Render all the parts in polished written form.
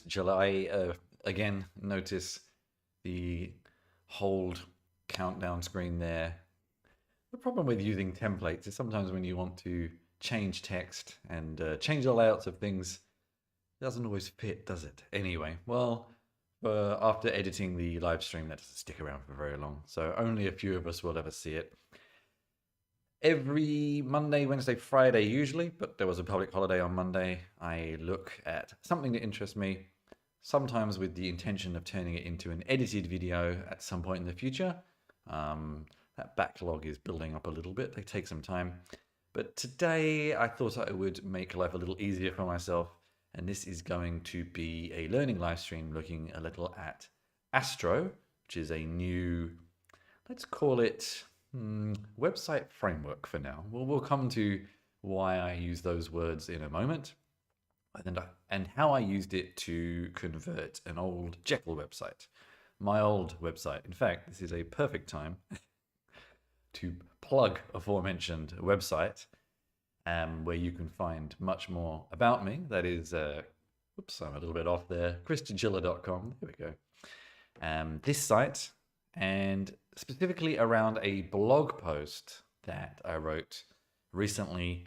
Jekyll. I again notice the hold countdown screen there. The problem with using templates is sometimes when you want to change text and change the layouts of things, it doesn't always fit, does it? Anyway, well, after editing the live stream, that doesn't stick around for very long, so only a few of us will ever see it. Every Monday, Wednesday, Friday usually, but there was a public holiday on Monday, I look at something that interests me, sometimes with the intention of turning it into an edited video at some point in the future. That backlog is building up a little bit. They take some time. But today I thought I would make life a little easier for myself. And this is going to be a learning live stream looking a little at Astro, which is a new, let's call it website framework for now. We'll come to why I use those words in a moment. And how I used it to convert an old Jekyll website, my old website. In fact, this is a perfect time to plug aforementioned website where you can find much more about me. That is, oops, I'm a little bit off there, christianchiller.com. There we go. This site, and specifically around a blog post that I wrote recently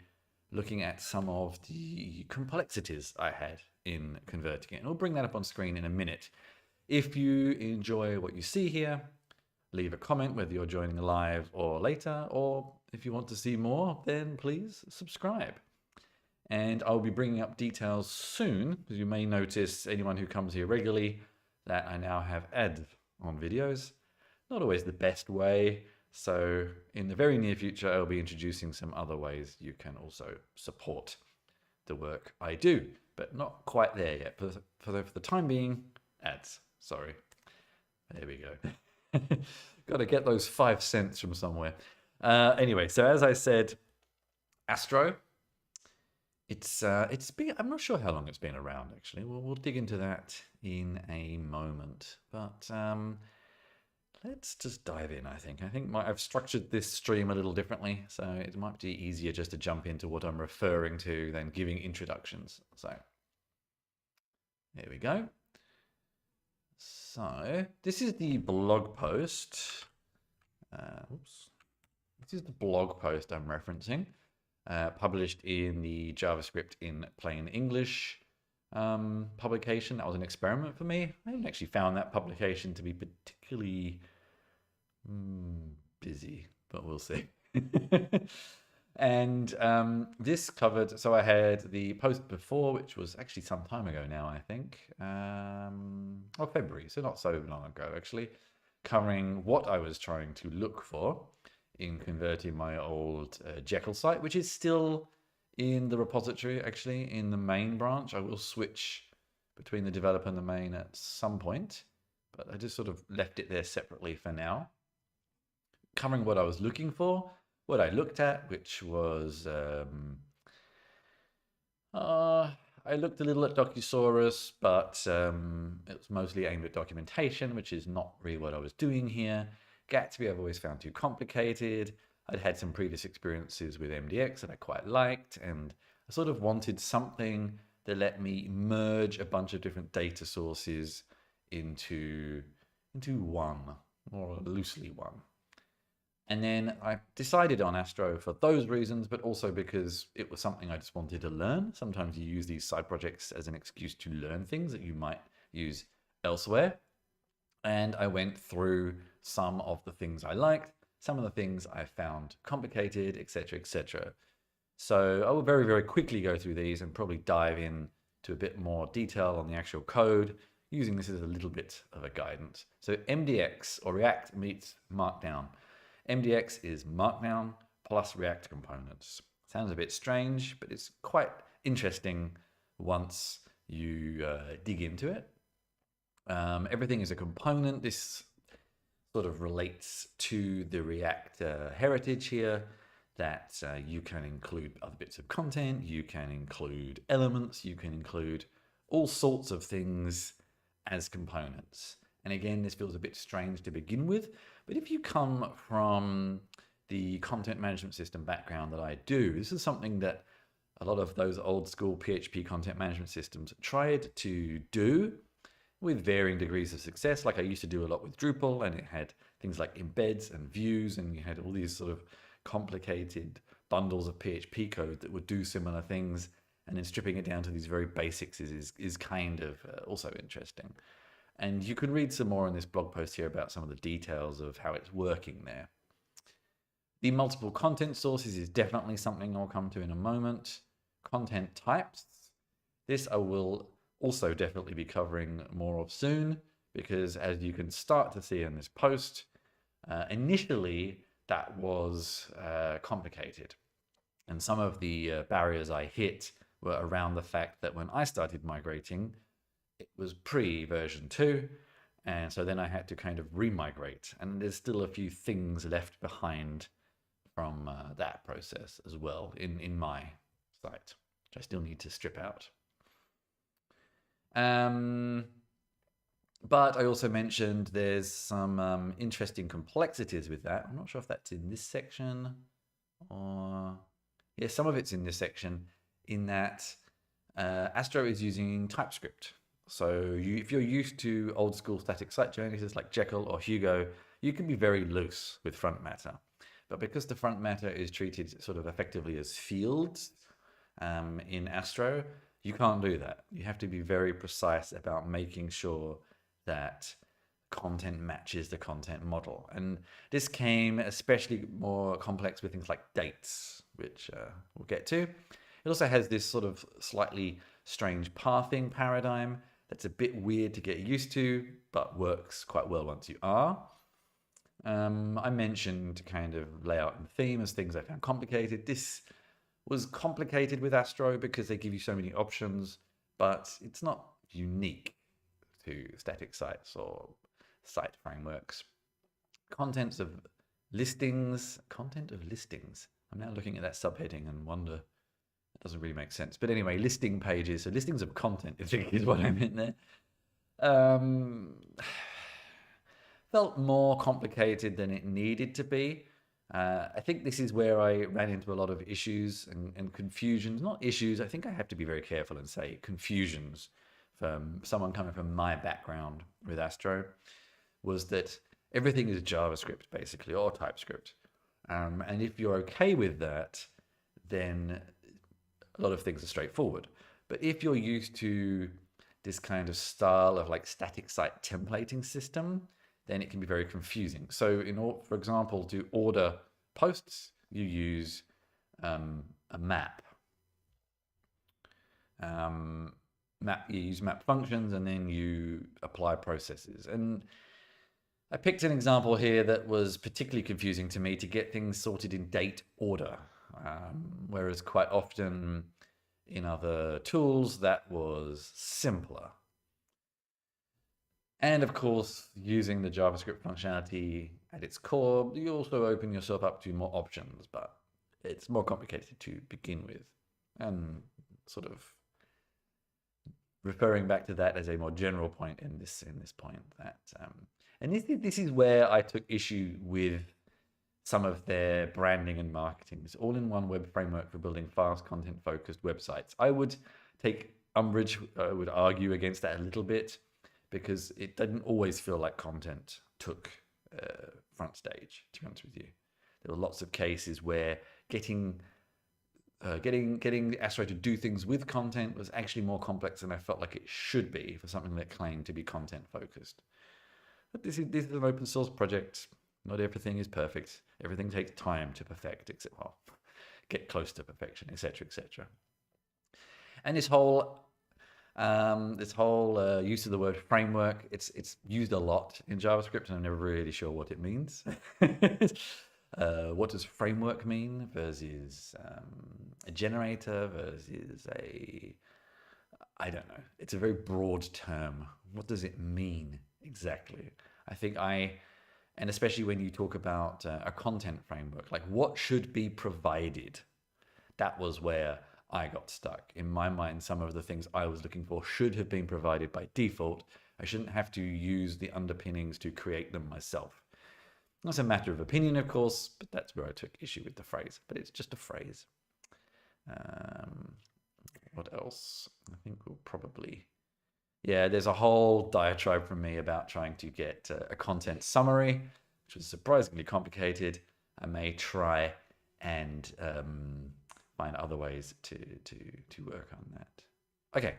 looking at some of the complexities I had in converting it. And we'll bring that up on screen in a minute. If you enjoy what you see here, leave a comment whether you're joining live or later, or if you want to see more, then please subscribe. And I'll be bringing up details soon, because you may notice, anyone who comes here regularly, that I now have ads on videos. Not always the best way, so in the very near future, I'll be introducing some other ways you can also support the work I do, but not quite there yet. For the time being, ads. Sorry. There we go. Got to get those 5 cents from somewhere. Anyway, so as I said, Astro. It's been, I'm not sure how long it's been around actually. We'll dig into that in a moment. But let's just dive in. I think I've structured this stream a little differently, so it might be easier just to jump into what I'm referring to than giving introductions. So there we go. So this is the blog post. Oops. This is the blog post I'm referencing, published in the JavaScript in Plain English publication. That was an experiment for me. I haven't actually found that publication to be particularly busy, but we'll see. And this covered, so I had the post before, which was actually some time ago now, I think, February, so not so long ago actually, covering what I was trying to look for in converting my old Jekyll site, which is still in the repository, actually, in the main branch. I will switch between the developer and the main at some point, but I just sort of left it there separately for now. Covering what I was looking for, what I looked at, which was, I looked a little at Docusaurus, but it was mostly aimed at documentation, which is not really what I was doing here. Gatsby I've always found too complicated. I'd had some previous experiences with MDX that I quite liked, and I sort of wanted something that let me merge a bunch of different data sources into one, or loosely one. And then I decided on Astro for those reasons, but also because it was something I just wanted to learn. Sometimes you use these side projects as an excuse to learn things that you might use elsewhere. And I went through some of the things I liked, some of the things I found complicated, etc., etc. So I will very, very quickly go through these and probably dive in to a bit more detail on the actual code, using this as a little bit of a guidance. So MDX, or React, meets Markdown. MDX is Markdown plus React components. Sounds a bit strange, but it's quite interesting once you dig into it. Everything is a component. This sort of relates to the React heritage here, that you can include other bits of content, you can include elements, you can include all sorts of things as components. And again, this feels a bit strange to begin with, but if you come from the content management system background that I do, this is something that a lot of those old school PHP content management systems tried to do with varying degrees of success. Like I used to do a lot with Drupal, and it had things like embeds and views, and you had all these sort of complicated bundles of PHP code that would do similar things. And then stripping it down to these very basics is kind of also interesting. And you could read some more in this blog post here about some of the details of how it's working there. The multiple content sources is definitely something I'll come to in a moment. Content types. This I will also definitely be covering more of soon, because as you can start to see in this post, initially that was complicated. And some of the barriers I hit were around the fact that when I started migrating, it was pre-version 2. And so then I had to kind of remigrate. And there's still a few things left behind from that process as well in my site, which I still need to strip out. But I also mentioned there's some interesting complexities with that. I'm not sure if that's in this section or... Yeah, some of it's in this section, in that Astro is using TypeScript. So if you're used to old school static site journeys like Jekyll or Hugo, you can be very loose with front matter. But because the front matter is treated sort of effectively as fields in Astro, you can't do that. You have to be very precise about making sure that content matches the content model. And this came especially more complex with things like dates, which we'll get to. It also has this sort of slightly strange pathing paradigm that's a bit weird to get used to, but works quite well once you are. I mentioned kind of layout and theme as things I found complicated. This was complicated with Astro because they give you so many options, but it's not unique to static sites or site frameworks. Content of listings. I'm now looking at that subheading and wonder, it doesn't really make sense. But anyway, listing pages. So listings of content, I think, is what I meant there. Felt more complicated than it needed to be. I think this is where I ran into a lot of issues and confusions. Not issues, I think I have to be very careful and say confusions from someone coming from my background with Astro, was that everything is JavaScript basically, or TypeScript. And if you're okay with that, then a lot of things are straightforward. But if you're used to this kind of style of like static site templating system, then it can be very confusing. So for example, to order posts, you use a map. You use map functions, and then you apply processes. And I picked an example here that was particularly confusing to me, to get things sorted in date order, whereas quite often in other tools that was simpler. And of course, using the JavaScript functionality at its core, you also open yourself up to more options, but it's more complicated to begin with. And sort of referring back to that as a more general point in this point, that and this is where I took issue with some of their branding and marketing. This all-in-one web framework for building fast, content-focused websites. I would take umbrage, I would argue against that a little bit, because it didn't always feel like content took front stage, to be honest with you. There were lots of cases where getting Astro to do things with content was actually more complex than I felt like it should be for something that claimed to be content focused. But this is an open source project. Not everything is perfect. Everything takes time to perfect, except, well, get close to perfection, etc., etc. And this whole use of the word framework, it's used a lot in JavaScript, and I'm never really sure what it means. What does framework mean versus a generator versus I don't know. It's a very broad term. What does it mean exactly? I think and especially when you talk about a content framework, like what should be provided, that was where I got stuck. In my mind, some of the things I was looking for should have been provided by default. I shouldn't have to use the underpinnings to create them myself. That's a matter of opinion, of course, but that's where I took issue with the phrase. But it's just a phrase. What else? I think we'll probably... Yeah, there's a whole diatribe from me about trying to get a content summary, which was surprisingly complicated. I may try and find other ways to work on that. Okay.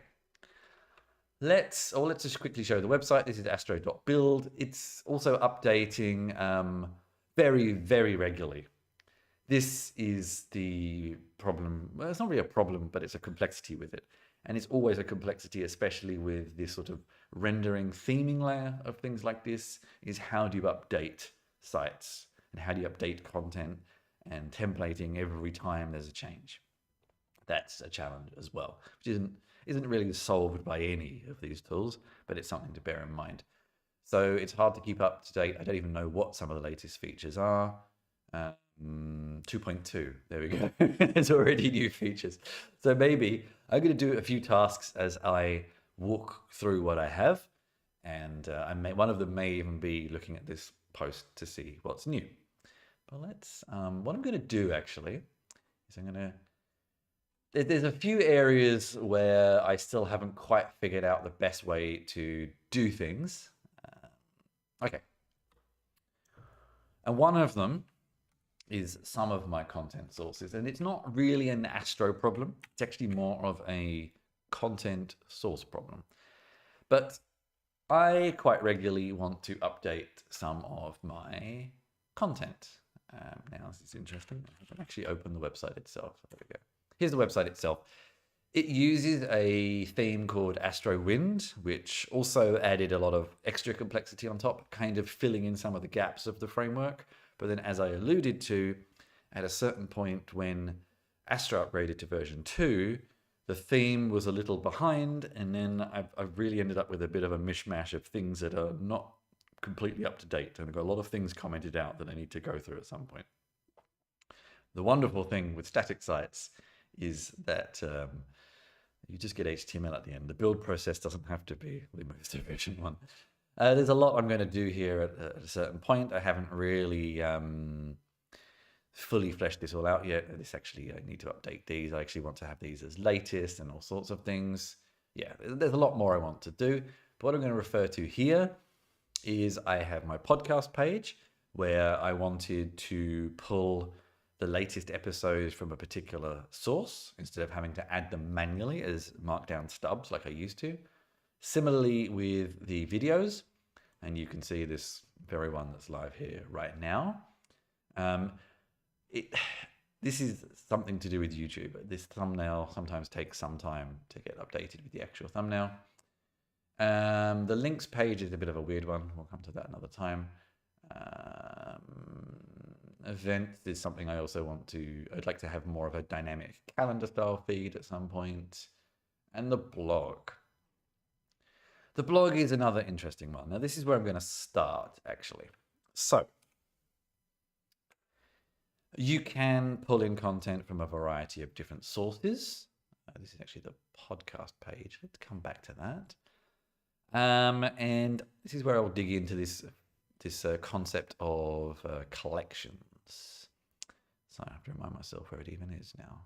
Let's just quickly show the website. This is astro.build. It's also updating very, very regularly. This is the problem. Well, it's not really a problem, but it's a complexity with it. And it's always a complexity, especially with this sort of rendering theming layer of things like this, is how do you update sites and how do you update content and templating every time there's a change. That's a challenge as well, which isn't really solved by any of these tools, but it's something to bear in mind. So it's hard to keep up to date. I don't even know what some of the latest features are. 2.2, there we go. There's already new features. So maybe I'm going to do a few tasks as I walk through what I have. And one of them may even be looking at this post to see what's new. But what I'm going to do actually is there's a few areas where I still haven't quite figured out the best way to do things. Okay. And one of them is some of my content sources. And it's not really an Astro problem. It's actually more of a content source problem. But I quite regularly want to update some of my content. Now, this is interesting. I can actually open the website itself. There we go. Here's the website itself. It uses a theme called Astro Wind, which also added a lot of extra complexity on top, kind of filling in some of the gaps of the framework. But then, as I alluded to, at a certain point when Astro upgraded to version 2, the theme was a little behind, and then I've really ended up with a bit of a mishmash of things that are not completely up to date, and I've got a lot of things commented out that I need to go through at some point. The wonderful thing with static sites is that you just get HTML at the end. The build process doesn't have to be the most efficient one. There's a lot I'm going to do here at a certain point. I haven't really fully fleshed this all out yet. I need to update these. I actually want to have these as latest and all sorts of things. Yeah, there's a lot more I want to do. But what I'm going to refer to here is I have my podcast page where I wanted to pull the latest episodes from a particular source instead of having to add them manually as markdown stubs like I used to. Similarly with the videos, and you can see this very one that's live here right now. This is something to do with YouTube. This thumbnail sometimes takes some time to get updated with the actual thumbnail. The links page is a bit of a weird one. We'll come to that another time. Events is something I also I'd like to have more of a dynamic calendar style feed at some point. And the blog. The blog is another interesting one. Now, this is where I'm going to start, actually. So, you can pull in content from a variety of different sources. This is actually the podcast page. Let's come back to that. And this is where I'll dig into this concept of collections. So I have to remind myself where it even is now.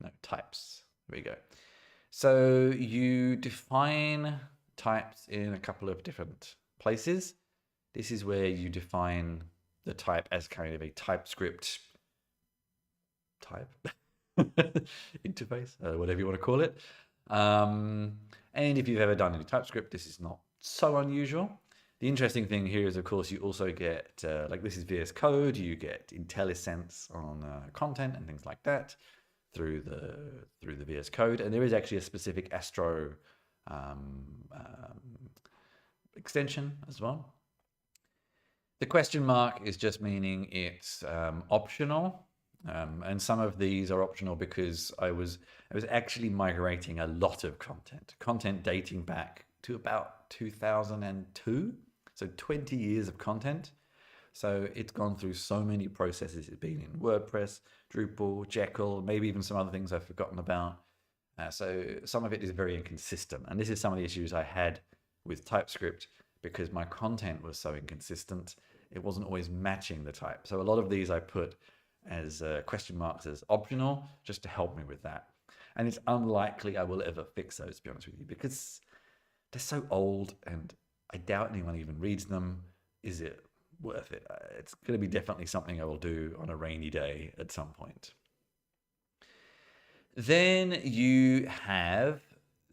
No, types. There we go. So you define types in a couple of different places. This is where you define the type as kind of a TypeScript type interface, whatever you want to call it. And if you've ever done any TypeScript, this is not so unusual. The interesting thing here is, of course, you also get, like this is VS Code, you get IntelliSense on content and things like that through the VS Code. And there is actually a specific Astro extension as well. The question mark is just meaning it's optional. And some of these are optional because I was actually migrating a lot of content dating back to about 2002. So 20 years of content. So it's gone through so many processes. It's been in WordPress, Drupal, Jekyll, maybe even some other things I've forgotten about. So some of it is very inconsistent. And this is some of the issues I had with TypeScript because my content was so inconsistent. It wasn't always matching the type. So a lot of these I put as question marks as optional, just to help me with that. And it's unlikely I will ever fix those, to be honest with you, because they're so old and I doubt anyone even reads them. Is it worth it? It's going to be definitely something I will do on a rainy day at some point. Then you have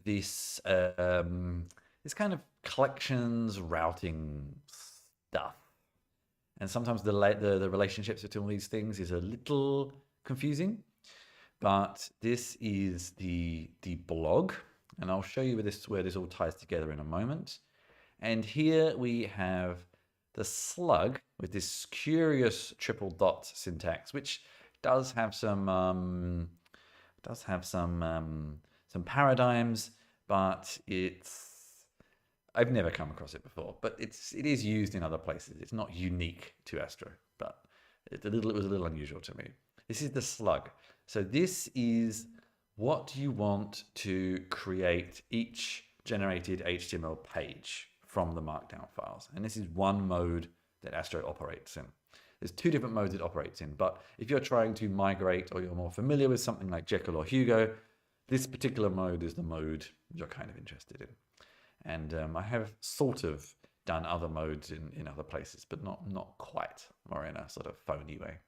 this this kind of collections routing stuff, and sometimes the relationships between all these things is a little confusing. But this is the blog, and I'll show you where this all ties together in a moment. And here we have the slug with this curious triple dot syntax, which does have some some paradigms, but I've never come across it before. But it is used in other places. It's not unique to Astro, but it was a little unusual to me. This is the slug. So this is what you want to create each generated HTML page from the markdown files. And this is one mode that Astro operates in. There's two different modes it operates in, but if you're trying to migrate or you're more familiar with something like Jekyll or Hugo, this particular mode is the mode you're kind of interested in. And I have sort of done other modes in other places, but not quite, more in a sort of phony way.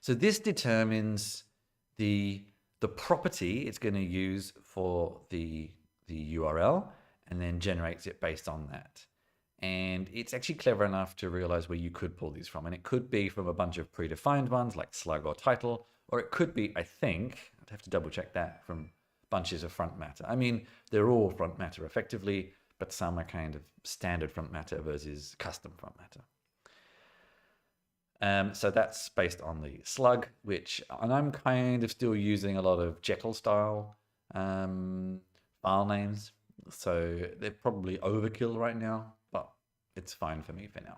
So this determines the property it's going to use for the URL, and then generates it based on that. And it's actually clever enough to realize where you could pull these from. And it could be from a bunch of predefined ones like slug or title, or it could be, I think, I'd have to double check that, from bunches of front matter. I mean, they're all front matter effectively, but some are kind of standard front matter versus custom front matter. So that's based on the slug, and I'm kind of still using a lot of Jekyll style file names. So they're probably overkill right now, but it's fine for me for now.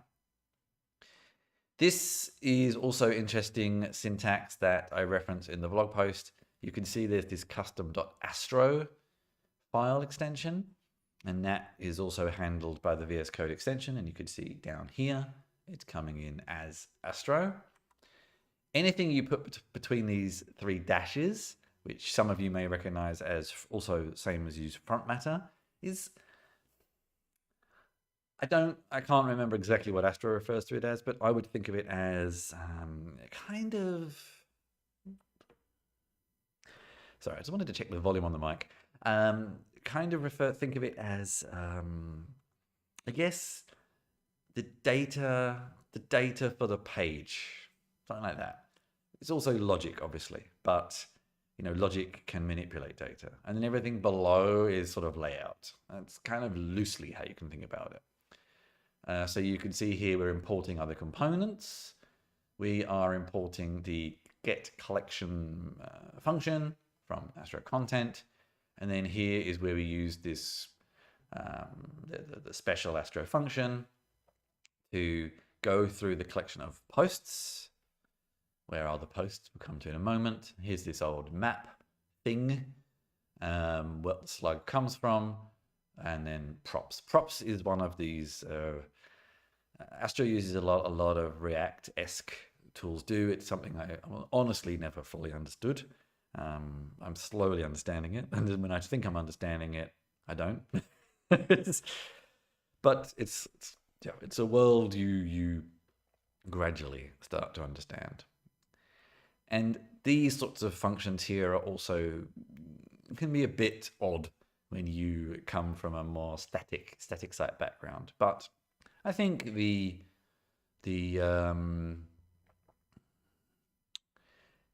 This is also interesting syntax that I reference in the blog post. You can see there's this custom.astro file extension, and that is also handled by the VS Code extension. And you can see down here, it's coming in as Astro. Anything you put between these three dashes, which some of you may recognize as also same as use front matter, is, I can't remember exactly what Astro refers to it as, but I would think of it as kind of, sorry, I just wanted to check the volume on the mic. Think of it as, I guess, the data for the page, something like that. It's also logic, obviously, but logic can manipulate data, and then everything below is sort of layout. That's kind of loosely how you can think about it. So you can see here we're importing other components. We are importing the get collection function from Astro content, and then here is where we use this the special Astro function to go through the collection of posts. Where are the posts? We'll come to in a moment. Here's this old map thing, what the slug comes from, and then props. Props is one of these. Astro uses a lot of React-esque tools do. It's something I honestly never fully understood. I'm slowly understanding it, and then when I think I'm understanding it, I don't. But it's a world you gradually start to understand. And these sorts of functions here are also can be a bit odd when you come from a more static site background. But I think in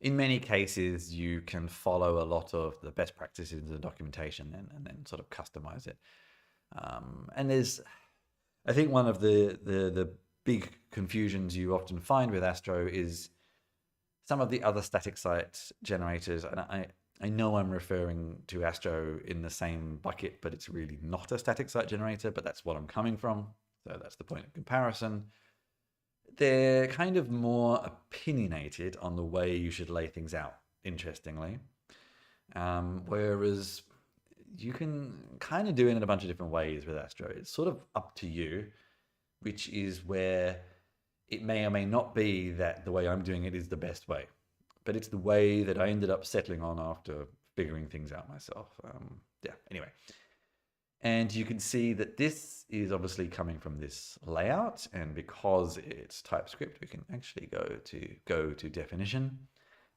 many cases you can follow a lot of the best practices in the documentation and then sort of customize it. And I think one of the big confusions you often find with Astro is some of the other static site generators, and I know I'm referring to Astro in the same bucket, but it's really not a static site generator, but that's what I'm coming from. So that's the point of comparison. They're kind of more opinionated on the way you should lay things out, interestingly. Whereas you can kind of do it in a bunch of different ways with Astro. It's sort of up to you, which is where it may or may not be that the way I'm doing it is the best way, but it's the way that I ended up settling on after figuring things out myself. Yeah, anyway. And you can see that this is obviously coming from this layout, and because it's TypeScript, we can actually go to definition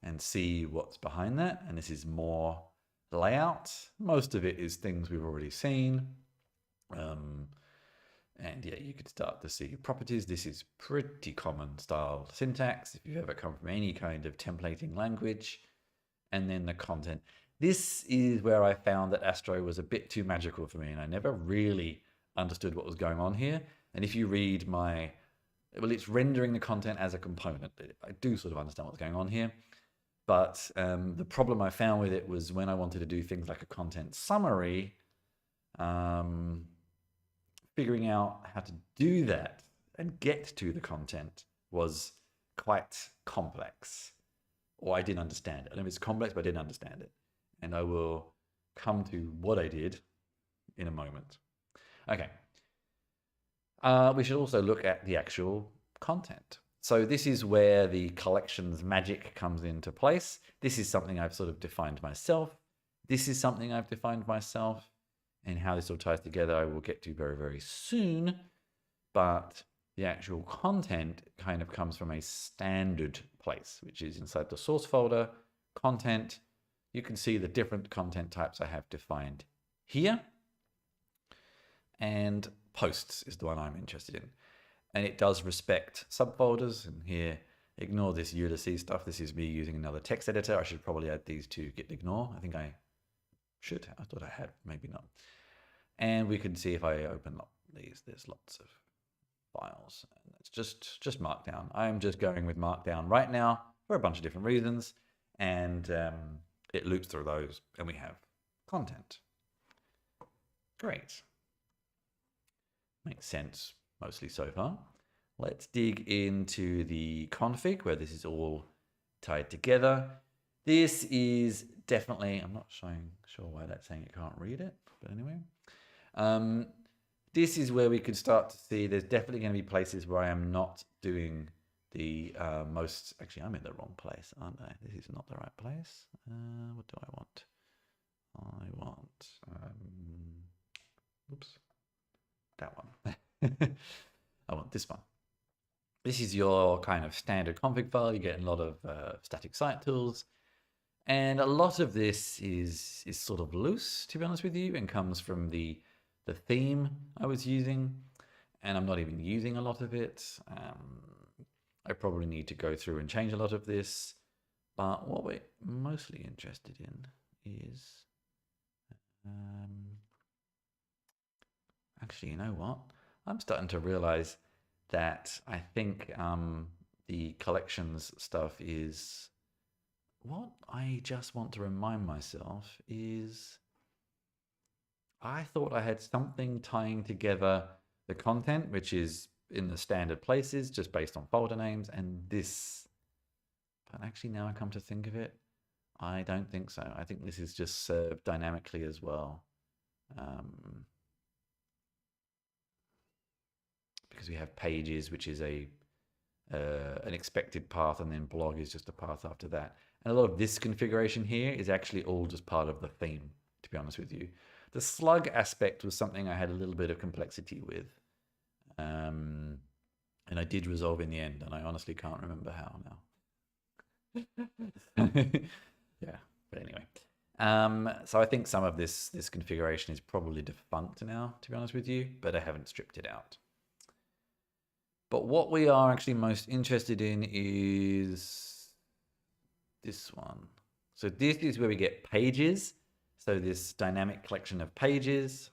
and see what's behind that. And this is more layout. Most of it is things we've already seen. And yeah, you could start to see properties. This is pretty common style syntax if you've ever come from any kind of templating language. And then the content. This is where I found that Astro was a bit too magical for me, and I never really understood what was going on here. And if you read well, it's rendering the content as a component. I do sort of understand what's going on here. But the problem I found with it was when I wanted to do things like a content summary, figuring out how to do that and get to the content was quite complex, or I didn't understand it. I know it's complex, but I didn't understand it. And I will come to what I did in a moment. Okay. We should also look at the actual content. So this is where the collections magic comes into place. This is something I've sort of defined myself. This is something I've defined myself. And how this all ties together, I will get to very, very soon. But the actual content kind of comes from a standard place, which is inside the source folder, content. You can see the different content types I have defined here. And posts is the one I'm interested in. And it does respect subfolders. And here, ignore this Ulysses stuff. This is me using another text editor. I should probably add these to git ignore. I think I should. I thought I had, maybe not. And we can see if I open these, there's lots of files. And it's just Markdown. I'm just going with Markdown right now for a bunch of different reasons. And it loops through those, and we have content. Great. Makes sense mostly so far. Let's dig into the config where this is all tied together. This is definitely, I'm not sure why that's saying it can't read it, but anyway. This is where we could start to see there's definitely going to be places where I am not doing the most, actually I'm in the wrong place, aren't I? This is not the right place. What do I want? Oops, that one. I want this one. This is your kind of standard config file. You get a lot of static site tools. And a lot of this is sort of loose, to be honest with you, and comes from the theme I was using. And I'm not even using a lot of it. I probably need to go through and change a lot of this. But what we're mostly interested in is... actually, you know what? I'm starting to realize that I think the collections stuff is... What I just want to remind myself is I thought I had something tying together the content, which is in the standard places, just based on folder names, and this. But actually, now I come to think of it, I don't think so. I think this is just served dynamically as well. Because we have pages, which is an expected path, and then blog is just a path after that. And a lot of this configuration here is actually all just part of the theme, to be honest with you. The slug aspect was something I had a little bit of complexity with. And I did resolve in the end, and I honestly can't remember how now. Yeah, but anyway. So I think some of this configuration is probably defunct now, to be honest with you, but I haven't stripped it out. But what we are actually most interested in is this one. So this is where we get pages. So this dynamic collection of pages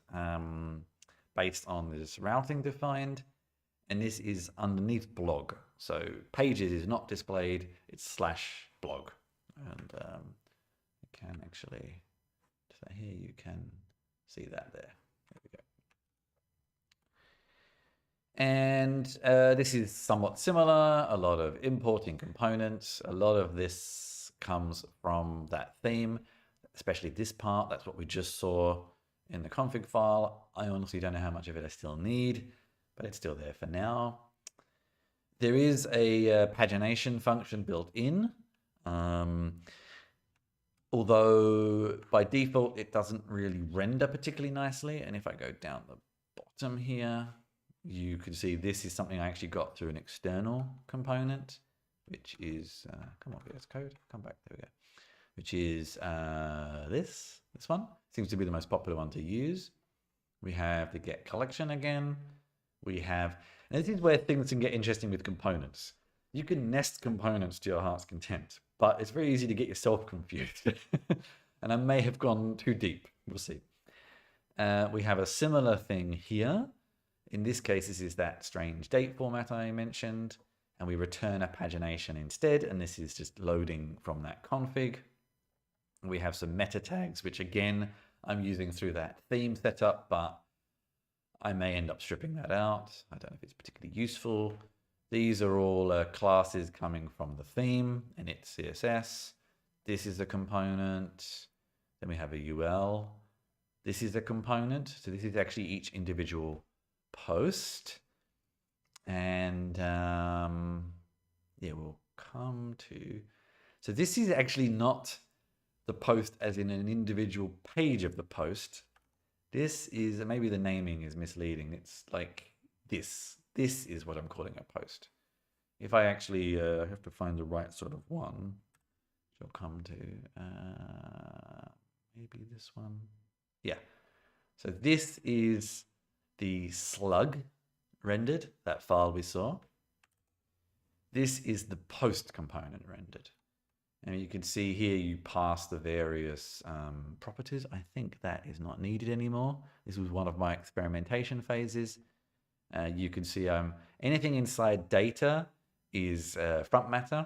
based on this routing defined. And this is underneath blog. So pages is not displayed, it's /blog. And you can actually, so here you can see that there. There we go. And this is somewhat similar, a lot of importing components. A lot of this comes from that theme, especially this part. That's what we just saw in the config file. I honestly don't know how much of it I still need, but it's still there for now. There is a pagination function built in, although by default it doesn't really render particularly nicely. And if I go down the bottom here, you can see this is something I actually got through an external component, which is, come on, VS Code, come back, there we go. Which is this one. Seems to be the most popular one to use. We have the get collection again. We have, and this is where things can get interesting with components. You can nest components to your heart's content, but it's very easy to get yourself confused. And I may have gone too deep. We'll see. We have a similar thing here. In this case, this is that strange date format I mentioned, and we return a pagination instead, and this is just loading from that config. We have some meta tags, which again, I'm using through that theme setup, but I may end up stripping that out. I don't know if it's particularly useful. These are all classes coming from the theme and its CSS. This is a component. Then we have a UL. This is a component. So this is actually each individual post. And yeah, we'll come to, so this is actually not the post as in an individual page of the post. This is, maybe the naming is misleading. It's like this. This is what I'm calling a post. If I actually have to find the right sort of one, which I'll come to, maybe this one. Yeah. So this is the slug rendered, that file we saw. This is the post component rendered. And you can see here you pass the various properties. I think that is not needed anymore. This was one of my experimentation phases. You can see anything inside data is front matter,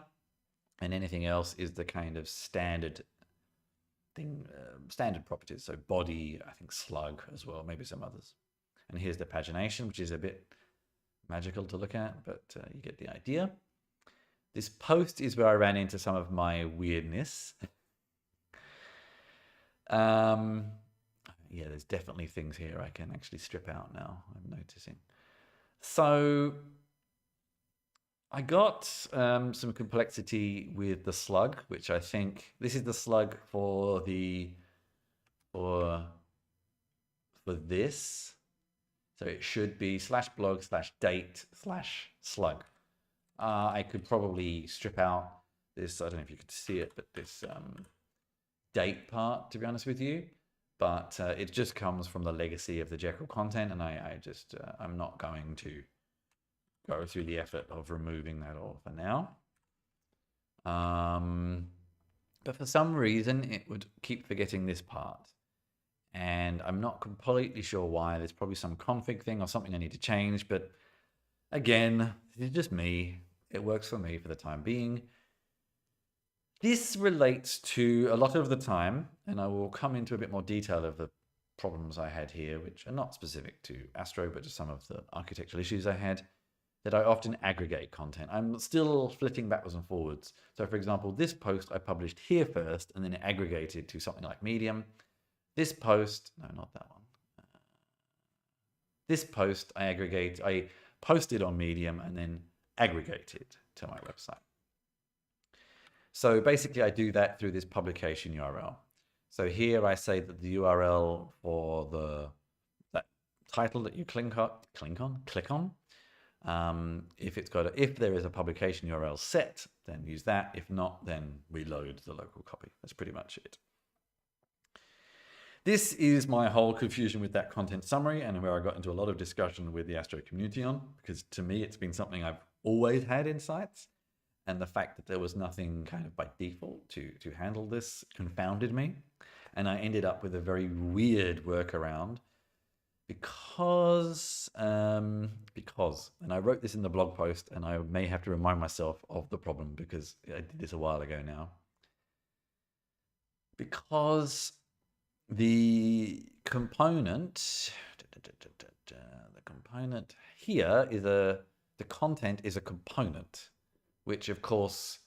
and anything else is the kind of standard thing, standard properties. So body, I think slug as well, maybe some others. And here's the pagination, which is a bit magical to look at, but you get the idea. This post is where I ran into some of my weirdness. Yeah, there's definitely things here I can actually strip out now, I'm noticing. So I got some complexity with the slug, which I think, this is the slug for the, for this. So it should be /blog/date/slug. I could probably strip out this, I don't know if you could see it, but this date part, to be honest with you. But it just comes from the legacy of the Jekyll content, and I'm not going to go through the effort of removing that all for now. But for some reason, it would keep forgetting this part. And I'm not completely sure why. There's probably some config thing or something I need to change, but again, it's just me. It works for me for the time being. This relates to a lot of the time, and I will come into a bit more detail of the problems I had here, which are not specific to Astro, but just some of the architectural issues I had, that I often aggregate content. I'm still flitting backwards and forwards. So for example, this post I published here first, and then it aggregated to something like Medium. This post, no, not that one. This post I posted on Medium and then aggregated to my website. So basically I do that through this publication URL. So here I say that the URL for that title that you click on, if there is a publication URL set, then use that. If not, then reload the local copy. That's pretty much it. This is my whole confusion with that content summary, and where I got into a lot of discussion with the Astro community on, because to me it's been something I've always had in sites, and the fact that there was nothing kind of by default to handle this confounded me. And I ended up with a very weird workaround because, and I wrote this in the blog post, and I may have to remind myself of the problem because I did this a while ago now. Because the component here is the content is a component, which of course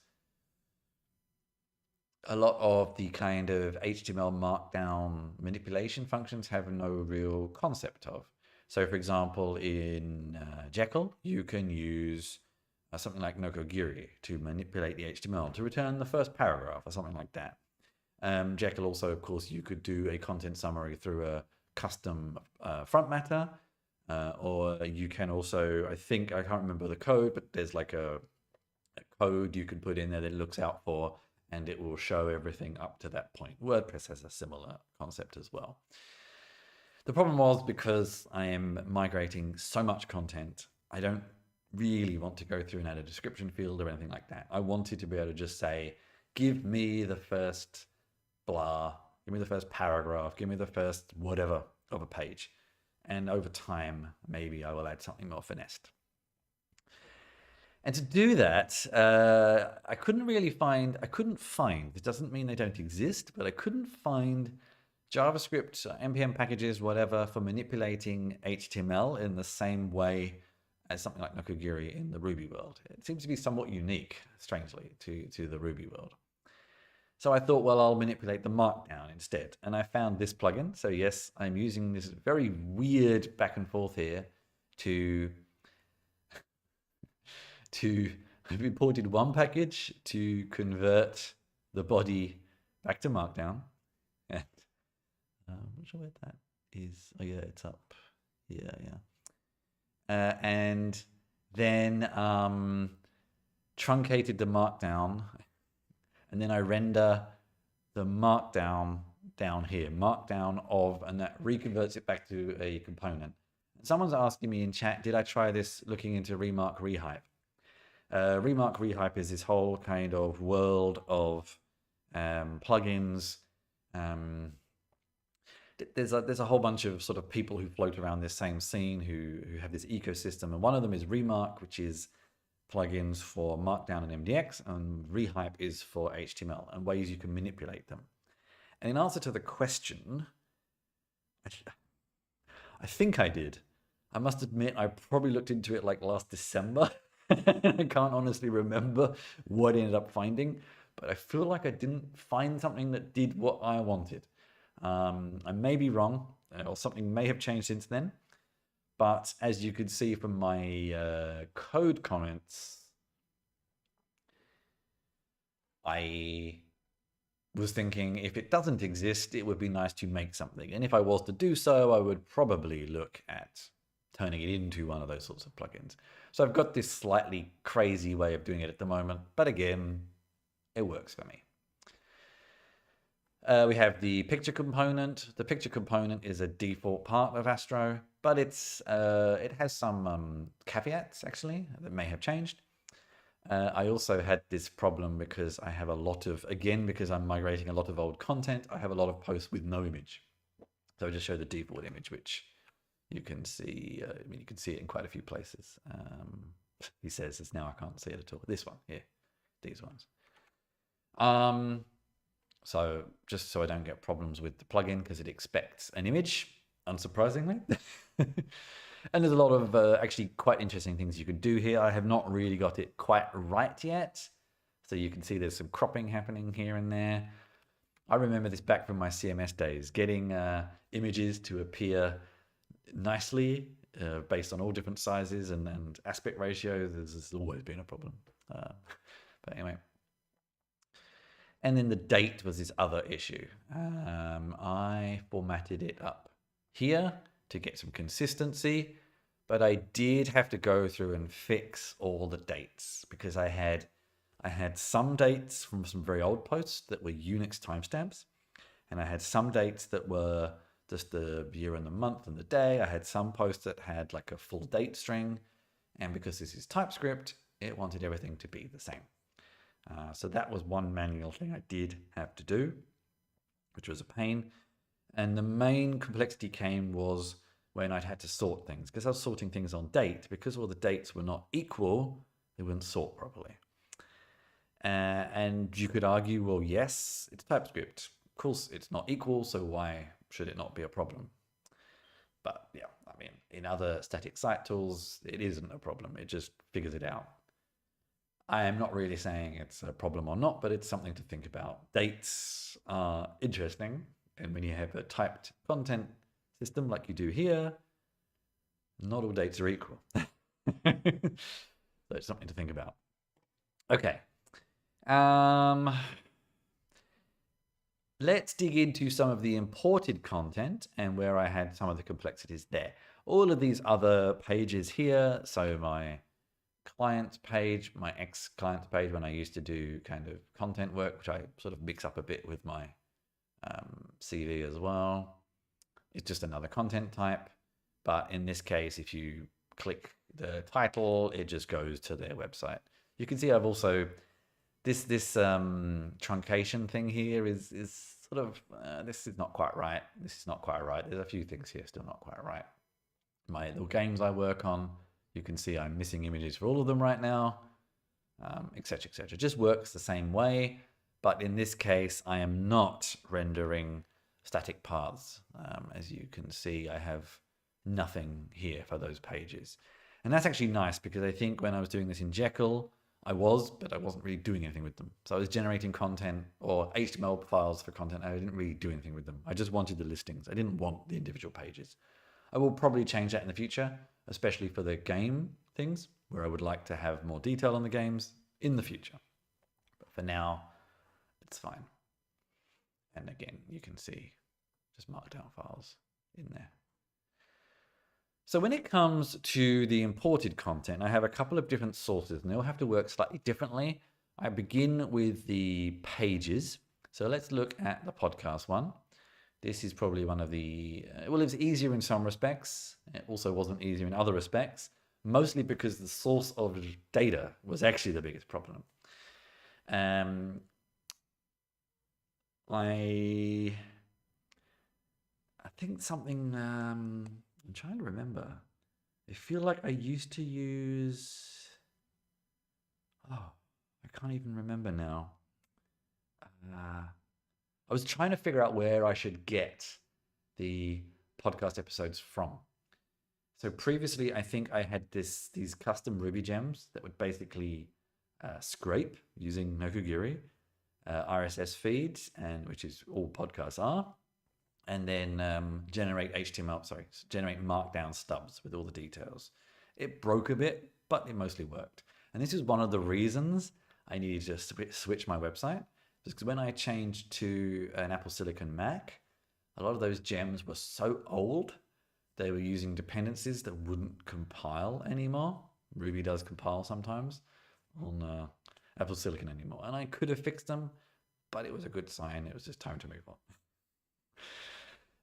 a lot of the kind of HTML markdown manipulation functions have no real concept of. So for example, in Jekyll, you can use something like Nokogiri to manipulate the HTML to return the first paragraph or something like that. Jekyll also, of course, you could do a content summary through a custom front matter, or you can also, I can't remember the code, but there's like a code you can put in there that it looks out for, and it will show everything up to that point. WordPress has a similar concept as well. The problem was, because I am migrating so much content, I don't really want to go through and add a description field or anything like that. I wanted to be able to just say, give me the first blah, give me the first paragraph, give me the first whatever of a page. And over time, maybe I will add something more finessed. And to do that, I couldn't find, it doesn't mean they don't exist, but I couldn't find JavaScript, NPM packages, whatever, for manipulating HTML in the same way as something like Nokogiri in the Ruby world. It seems to be somewhat unique, strangely, to the Ruby world. So I thought, well, I'll manipulate the markdown instead. And I found this plugin. So yes, I'm using this very weird back and forth here I've imported one package to convert the body back to markdown. And I'm not sure where that is. Oh yeah, it's up here, yeah. And then truncated the markdown, and then I render the markdown down here, markdown of, and that reconverts it back to a component. Someone's asking me in chat, did I try this looking into Remark Rehype? Remark Rehype is this whole kind of world of plugins. There's a whole bunch of sort of people who float around this same scene who have this ecosystem, and one of them is Remark, which is plugins for Markdown and MDX, and Rehype is for HTML and ways you can manipulate them. And in answer to the question, I think I did. I must admit, I probably looked into it like last December. I can't honestly remember what I ended up finding, but I feel like I didn't find something that did what I wanted. I may be wrong, or something may have changed since then, but as you could see from my code comments, I was thinking if it doesn't exist, it would be nice to make something. And if I was to do so, I would probably look at turning it into one of those sorts of plugins. So I've got this slightly crazy way of doing it at the moment, but again, it works for me. We have the picture component. The picture component is a default part of Astro, but it has some caveats actually that may have changed. I also had this problem because I have a lot of, again, because I'm migrating a lot of old content, I have a lot of posts with no image. So I just show the default image, which you can see, I mean, you can see it in quite a few places. He says it's now I can't see it at all. This one here, these ones. So just so I don't get problems with the plugin, because it expects an image, unsurprisingly. And there's a lot of actually quite interesting things you can do here. I have not really got it quite right yet. So you can see there's some cropping happening here and there. I remember this back from my CMS days, getting images to appear nicely based on all different sizes and aspect ratios. This has always been a problem. But anyway. And then the date was this other issue. I formatted it up here to get some consistency, but I did have to go through and fix all the dates because I had some dates from some very old posts that were Unix timestamps, and I had some dates that were just the year and the month and the day. I had some posts that had like a full date string, and because this is TypeScript, it wanted everything to be the same. So that was one manual thing I did have to do, which was a pain. And the main complexity came was when I'd had to sort things, because I was sorting things on date. Because all the dates were not equal, they wouldn't sort properly. And you could argue, well, yes, it's TypeScript. Of course, it's not equal, so why should it not be a problem? But yeah, I mean, in other static site tools, it isn't a problem. It just figures it out. I am not really saying it's a problem or not, but it's something to think about. Dates are interesting. And when you have a typed content system like you do here, not all dates are equal. So it's something to think about. Okay. Um, let's dig into some of the imported content and where I had some of the complexities there. All of these other pages here, so my client page, my ex-client page when I used to do kind of content work, which I sort of mix up a bit with my CV as well. It's just another content type. But in this case, if you click the title, it just goes to their website. You can see I've also, this truncation thing here is sort of, this is not quite right. This is not quite right. There's a few things here still not quite right. My little games I work on, you can see I'm missing images for all of them right now, etc., etc. Just works the same way, but in this case, I am not rendering static paths. As you can see, I have nothing here for those pages. And that's actually nice because I think when I was doing this in Jekyll, but I wasn't really doing anything with them. So I was generating content or HTML files for content. I didn't really do anything with them. I just wanted the listings. I didn't want the individual pages. I will probably change that in the future, especially for the game things where I would like to have more detail on the games in the future. But for now, it's fine. And again, you can see just markdown files in there. So when it comes to the imported content, I have a couple of different sources and they all have to work slightly differently. I begin with the pages. So let's look at the podcast one. This is probably one of the, well, it was easier in some respects. It also wasn't easier in other respects, mostly because the source of data was actually the biggest problem. I think something, I'm trying to remember. I feel like I used to use, I can't even remember now. I was trying to figure out where I should get the podcast episodes from. So previously, I think I had these custom Ruby gems that would basically scrape using Nokogiri, RSS feeds, and which is all podcasts are, and then generate markdown stubs with all the details. It broke a bit, but it mostly worked. And this is one of the reasons I needed to switch my website. Because when I changed to an Apple Silicon Mac, a lot of those gems were so old, they were using dependencies that wouldn't compile anymore. Ruby does compile sometimes on Apple Silicon anymore. And I could have fixed them, but it was a good sign. It was just time to move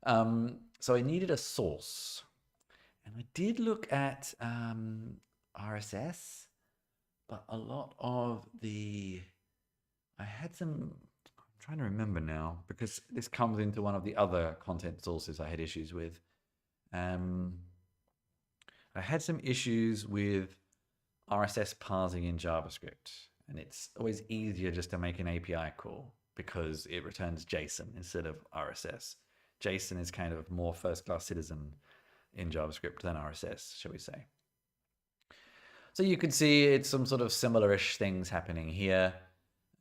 on. So I needed a source. And I did look at RSS, but a lot of I had some, I'm trying to remember now, because this comes into one of the other content sources I had issues with. I had some issues with RSS parsing in JavaScript, and it's always easier just to make an API call because it returns JSON instead of RSS. JSON is kind of more first-class citizen in JavaScript than RSS, shall we say. So you can see it's some sort of similar-ish things happening here.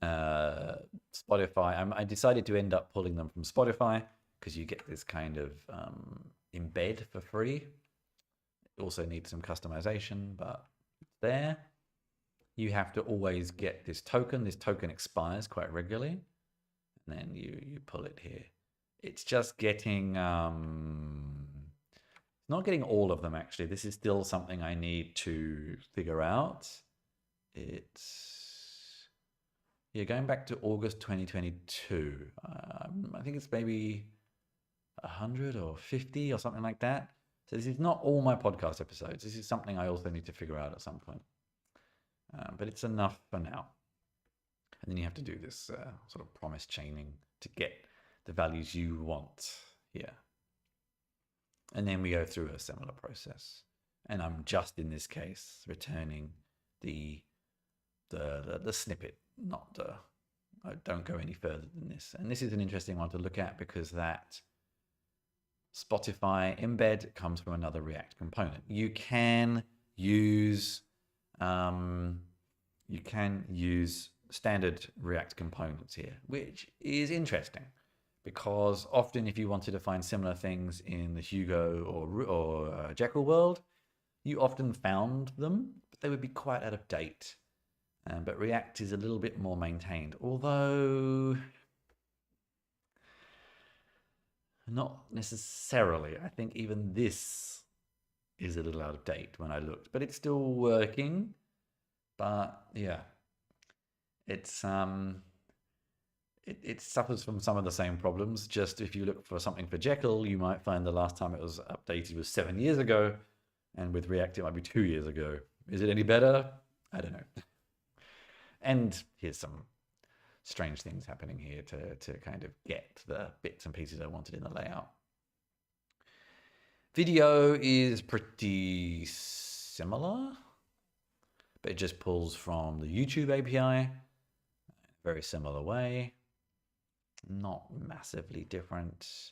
Spotify, I decided to end up pulling them from Spotify because you get this kind of embed for free. It also needs some customization, but there. You have to always get this token. This token expires quite regularly. And then you pull it here. It's just getting, not getting all of them actually. This is still something I need to figure out. Going back to August 2022. I think it's maybe 100 or 50 or something like that. So this is not all my podcast episodes. This is something I also need to figure out at some point. But it's enough for now. And then you have to do this sort of promise chaining to get the values you want here. And then we go through a similar process. And I'm just in this case returning the snippet, not I don't go any further than this. And this is an interesting one to look at because that Spotify embed comes from another React component. You can use standard React components here, which is interesting because often if you wanted to find similar things in the Hugo or Jekyll world, you often found them, but they would be quite out of date. But React is a little bit more maintained, although not necessarily. I think even this is a little out of date when I looked, but it's still working. But yeah, it's it suffers from some of the same problems. Just if you look for something for Jekyll, you might find the last time it was updated was 7 years ago, and with React it might be 2 years ago. Is it any better? I don't know. And here's some strange things happening here to kind of get the bits and pieces I wanted in the layout. Video is pretty similar, but it just pulls from the YouTube API, very similar way, not massively different.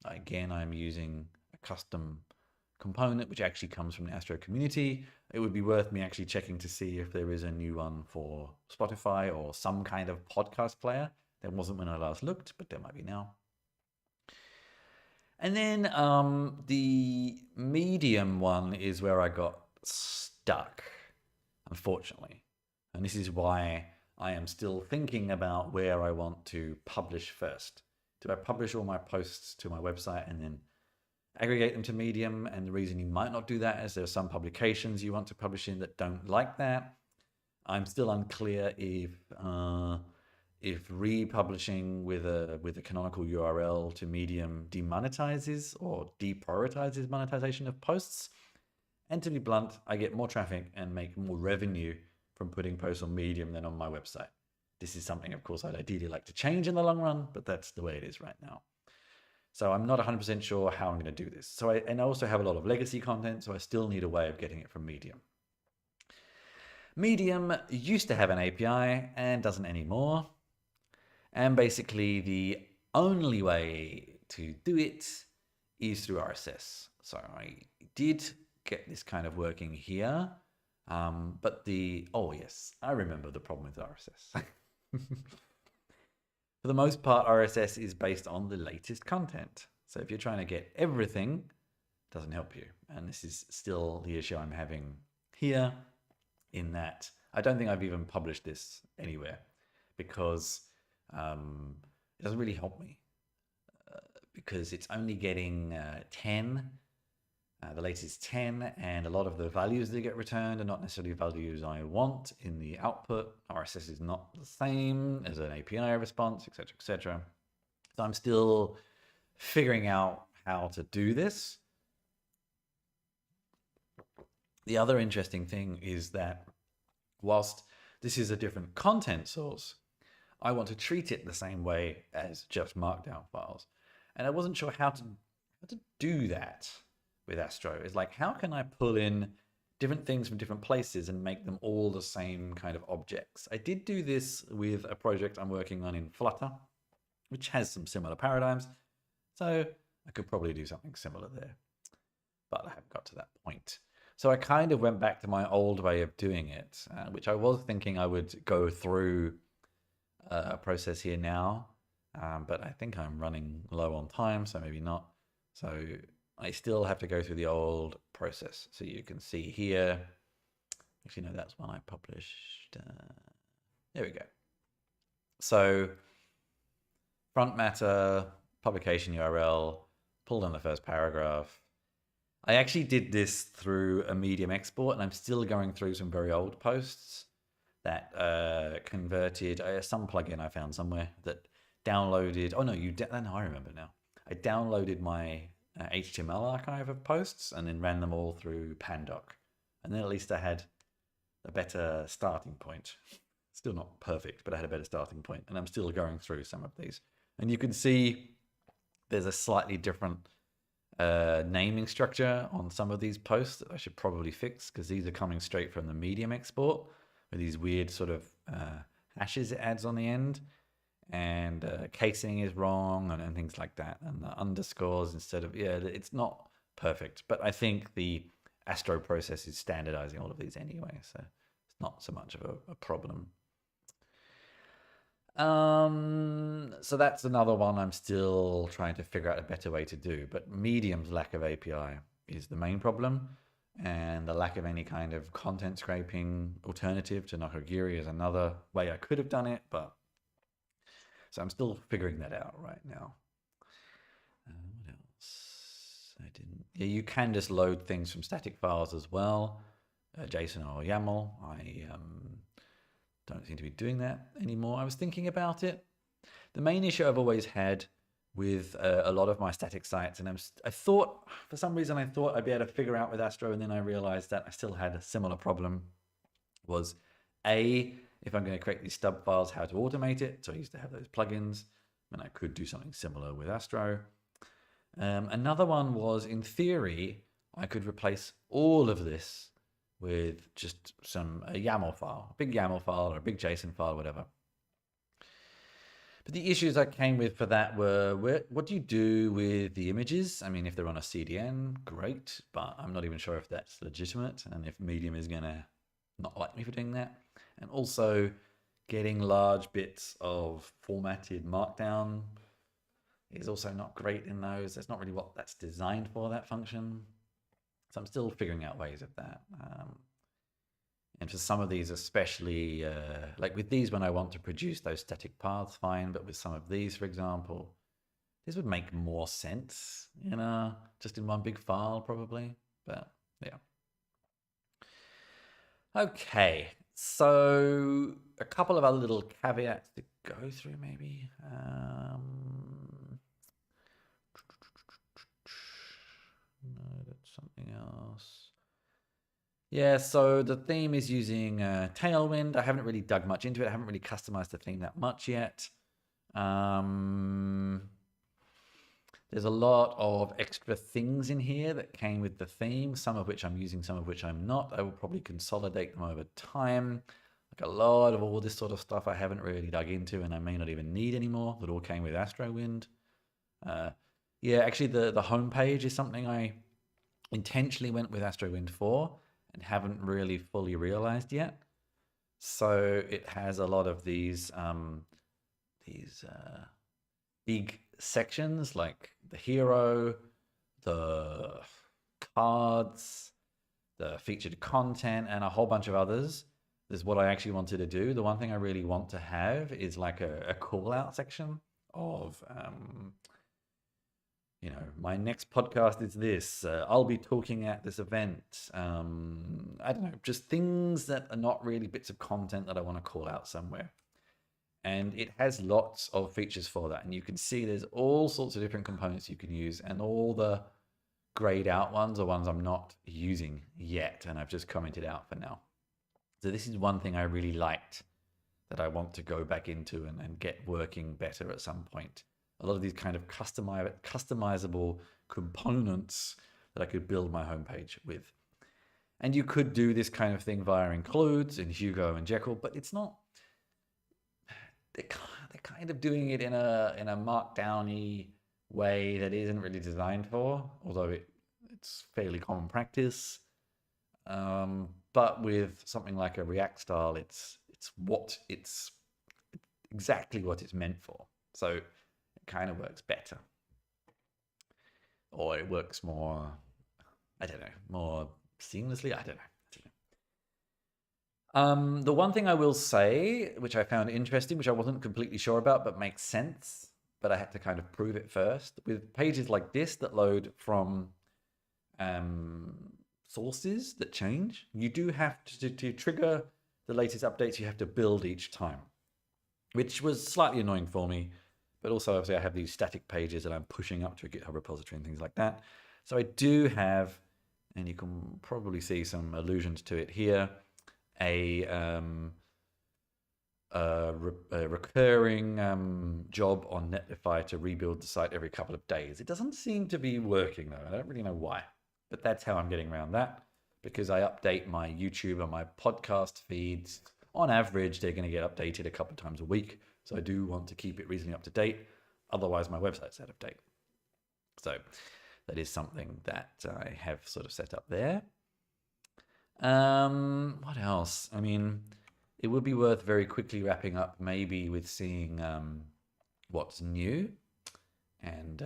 Again, I'm using a custom component which actually comes from the Astro community. It would be worth me actually checking to see if there is a new one for Spotify or some kind of podcast player. There wasn't when I last looked, but there might be now. And then the Medium one is where I got stuck, unfortunately. And this is why I am still thinking about where I want to publish first. Do I publish all my posts to my website and then aggregate them to Medium? And the reason you might not do that is there are some publications you want to publish in that don't like that. I'm still unclear if republishing with a canonical URL to Medium demonetizes or deprioritizes monetization of posts. And to be blunt, I get more traffic and make more revenue from putting posts on Medium than on my website. This is something, of course, I'd ideally like to change in the long run, but that's the way it is right now. So I'm not 100% sure how I'm going to do this. And I also have a lot of legacy content, so I still need a way of getting it from Medium. Medium used to have an API and doesn't anymore. And basically the only way to do it is through RSS. So I did get this kind of working here. But oh yes, I remember the problem with RSS. For the most part, RSS is based on the latest content. So if you're trying to get everything, it doesn't help you. And this is still the issue I'm having here, in that I don't think I've even published this anywhere because it doesn't really help me because it's only getting 10. The latest is 10, and a lot of the values that get returned are not necessarily values I want in the output. RSS is not the same as an API response, etc., etc. So I'm still figuring out how to do this. The other interesting thing is that whilst this is a different content source, I want to treat it the same way as just Markdown files. And I wasn't sure how to do that with Astro. It's like, how can I pull in different things from different places and make them all the same kind of objects? I did do this with a project I'm working on in Flutter, which has some similar paradigms. So I could probably do something similar there, but I haven't got to that point. So I kind of went back to my old way of doing it, which I was thinking I would go through a process here now, but I think I'm running low on time, so maybe not. So I still have to go through the old process. So you can see here, actually, no, that's one I published. There we go. So front matter, publication URL, pulled on the first paragraph. I actually did this through a Medium export, and I'm still going through some very old posts that converted some plugin I found somewhere that downloaded. Oh no, no, I remember now. I downloaded my HTML archive of posts and then ran them all through Pandoc, and then at least I had a better starting point. Still not perfect, but I had a better starting point, and I'm still going through some of these. And you can see there's a slightly different naming structure on some of these posts that I should probably fix, because these are coming straight from the Medium export with these weird sort of hashes it adds on the end, and casing is wrong and things like that, and the underscores instead of, yeah, it's not perfect, but I think the Astro process is standardizing all of these anyway, so it's not so much of a problem. So that's another one I'm still trying to figure out a better way to do, but Medium's lack of API is the main problem. And the lack of any kind of content scraping alternative to Nokogiri is another way I could have done it, but so I'm still figuring that out right now. What else? I didn't. Yeah, you can just load things from static files as well, JSON or YAML. I don't seem to be doing that anymore. I was thinking about it. The main issue I've always had with a lot of my static sites, and I thought, for some reason, I thought I'd be able to figure out with Astro, and then I realized that I still had a similar problem, was if I'm going to create these stub files, how to automate it. So I used to have those plugins, and I could do something similar with Astro. Another one was, in theory, I could replace all of this with just a YAML file, a big YAML file or a big JSON file, whatever. But the issues I came with for that were, what do you do with the images? I mean, if they're on a CDN, great, but I'm not even sure if that's legitimate and if Medium is going to not like me for doing that. And also, getting large bits of formatted Markdown is also not great in those. That's not really what that's designed for, that function. So I'm still figuring out ways of that. And for some of these, especially, like with these, when I want to produce those static paths, fine. But with some of these, for example, this would make more sense, just in one big file, probably. But yeah. Okay, so a couple of other little caveats to go through, maybe. No, that's something else. Yeah, so the theme is using Tailwind. I haven't really dug much into it. I haven't really customized the theme that much yet. There's a lot of extra things in here that came with the theme, some of which I'm using, some of which I'm not. I will probably consolidate them over time. Like a lot of all this sort of stuff I haven't really dug into and I may not even need anymore. That all came with Astrowind. Yeah, actually the home page is something I intentionally went with Astrowind for and haven't really fully realized yet. So it has a lot of these big sections like the hero, the cards, the featured content, and a whole bunch of others. This is what I actually wanted to do. The one thing I really want to have is like a call out section of, my next podcast is this. I'll be talking at this event. I don't know, just things that are not really bits of content that I want to call out somewhere. And it has lots of features for that. And you can see there's all sorts of different components you can use. And all the grayed out ones are ones I'm not using yet. And I've just commented out for now. So this is one thing I really liked that I want to go back into and get working better at some point. A lot of these kind of customizable components that I could build my homepage with. And you could do this kind of thing via includes in Hugo and Jekyll, but it's not. They're kind of doing it in a markdown-y way that isn't really designed for, although it's fairly common practice. But with something like a React style, it's exactly what it's meant for. So it kind of works better, or it works more. I don't know, more seamlessly. I don't know. The one thing I will say, which I found interesting, which I wasn't completely sure about, but makes sense, but I had to kind of prove it first, with pages like this that load from sources that change, you do have to trigger the latest updates, you have to build each time, which was slightly annoying for me, but also obviously I have these static pages that I'm pushing up to a GitHub repository and things like that. So I do have, and you can probably see some allusions to it here, a recurring job on Netlify to rebuild the site every couple of days. It doesn't seem to be working though. I don't really know why, but that's how I'm getting around that, because I update my YouTube and my podcast feeds. On average, they're going to get updated a couple of times a week. So I do want to keep it reasonably up to date. Otherwise, my website's out of date. So that is something that I have sort of set up there. What else? I mean, it would be worth very quickly wrapping up maybe with seeing what's new and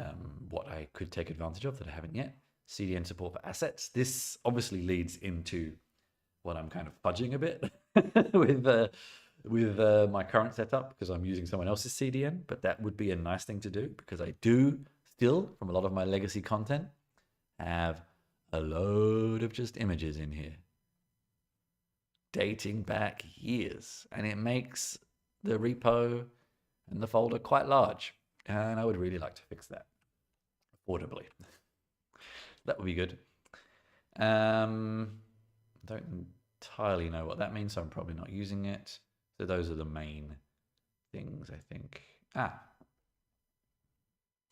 what I could take advantage of that I haven't yet. CDN support for assets. This obviously leads into what I'm kind of fudging a bit with my current setup because I'm using someone else's CDN, but that would be a nice thing to do because I do still, from a lot of my legacy content, have a load of just images in here dating back years, and it makes the repo and the folder quite large, and I would really like to fix that affordably. That would be good. Don't entirely know what that means, so I'm probably not using it. So those are the main things, I think.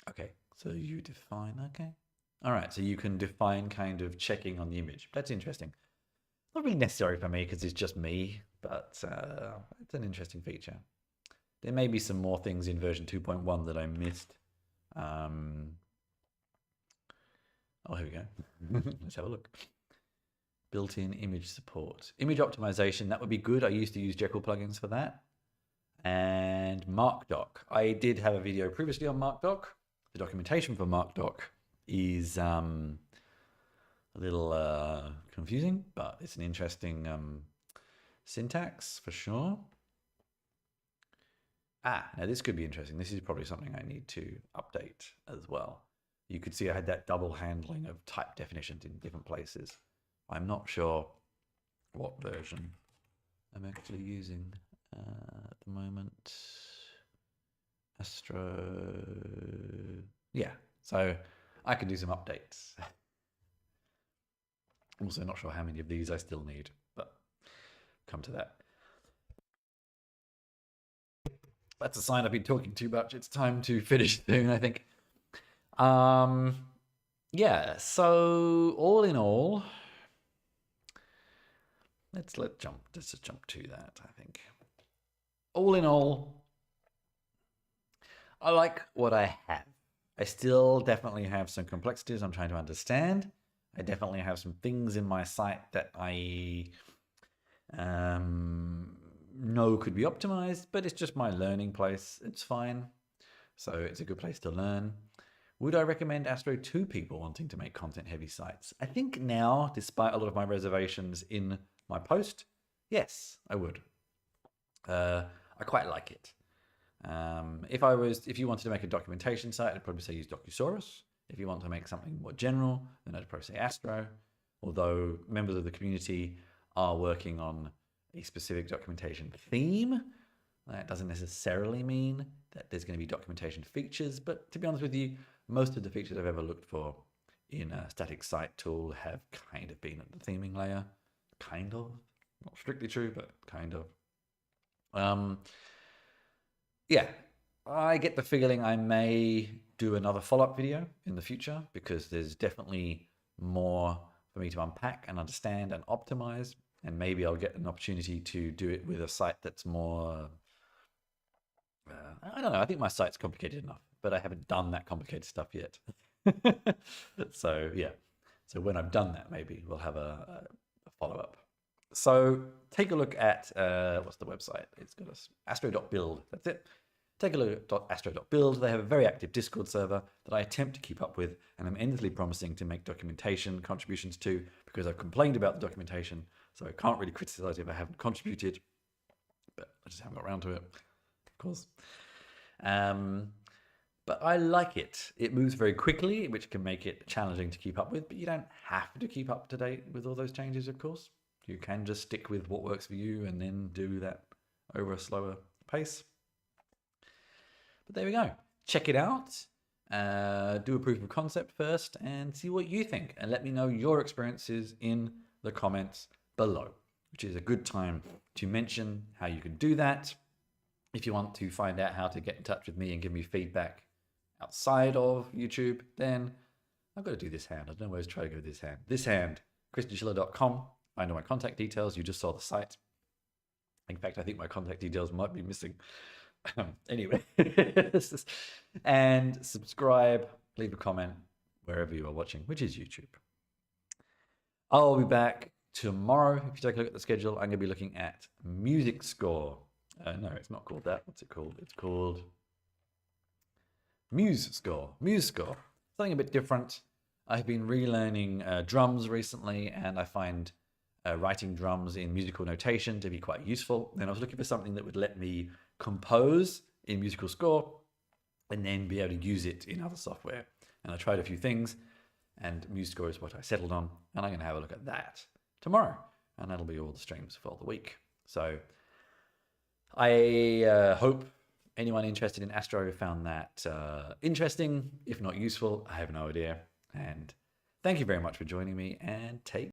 Okay, so you define, okay. All right, so you can define kind of checking on the image. That's interesting. Not really necessary for me because it's just me, but it's an interesting feature. There may be some more things in version 2.1 that I missed. Oh, here we go. Let's have a look. Built-in image support. Image optimization, that would be good. I used to use Jekyll plugins for that. And MarkDoc. I did have a video previously on MarkDoc. The documentation for MarkDoc is a little confusing, but it's an interesting syntax for sure. Now this could be interesting. This is probably something I need to update as well. You could see I had that double handling of type definitions in different places. I'm not sure what version I'm actually using at the moment. Astro. Yeah, so I can do some updates. I'm also not sure how many of these I still need, but come to that. That's a sign I've been talking too much. It's time to finish soon, I think. Yeah, so all in all, let's just jump to that, I think. All in all, I like what I have. I still definitely have some complexities I'm trying to understand. I definitely have some things in my site that I know could be optimized, but it's just my learning place. It's fine. So it's a good place to learn. Would I recommend Astro to people wanting to make content-heavy sites? I think now, despite a lot of my reservations in my post, yes, I would. I quite like it. If you wanted to make a documentation site, I'd probably say use Docusaurus. If you want to make something more general, then I'd probably say Astro. Although members of the community are working on a specific documentation theme, that doesn't necessarily mean that there's going to be documentation features, but to be honest with you, most of the features I've ever looked for in a static site tool have kind of been at the theming layer. Kind of. Not strictly true, but kind of. Yeah, I get the feeling I may do another follow-up video in the future because there's definitely more for me to unpack and understand and optimize, and maybe I'll get an opportunity to do it with a site that's more I don't know. I think my site's complicated enough, but I haven't done that complicated stuff yet. So yeah. So when I've done that, maybe we'll have a follow-up. So take a look at, what's the website? It's got astro.build. That's it. Take a look at astro.build. They have a very active Discord server that I attempt to keep up with, and I'm endlessly promising to make documentation contributions to because I've complained about the documentation, so I can't really criticize if I haven't contributed, but I just haven't got around to it. Of course. But I like it. It moves very quickly, which can make it challenging to keep up with, but you don't have to keep up to date with all those changes, of course. You can just stick with what works for you and then do that over a slower pace. But there we go. Check it out. Do a proof of concept first and see what you think. And let me know your experiences in the comments below, which is a good time to mention how you can do that. If you want to find out how to get in touch with me and give me feedback outside of YouTube, then I've got to do this hand. I don't know where to try to go with this hand. This hand, christianschiller.com. I know my contact details. You just saw the site. In fact, I think my contact details might be missing. Anyway, and subscribe, leave a comment wherever you are watching, which is YouTube. I'll be back tomorrow. If you take a look at the schedule, I'm going to be looking at music score. No, it's not called that. What's it called? It's called Muse Score. Muse Score. Something a bit different. I've been relearning drums recently, and I find writing drums in musical notation to be quite useful. Then I was looking for something that would let me compose in musical score and then be able to use it in other software. And I tried a few things, and MuseScore is what I settled on, and I'm going to have a look at that tomorrow, and that'll be all the streams for the week. So I hope anyone interested in Astro found that interesting, if not useful. I have no idea. And thank you very much for joining me, and take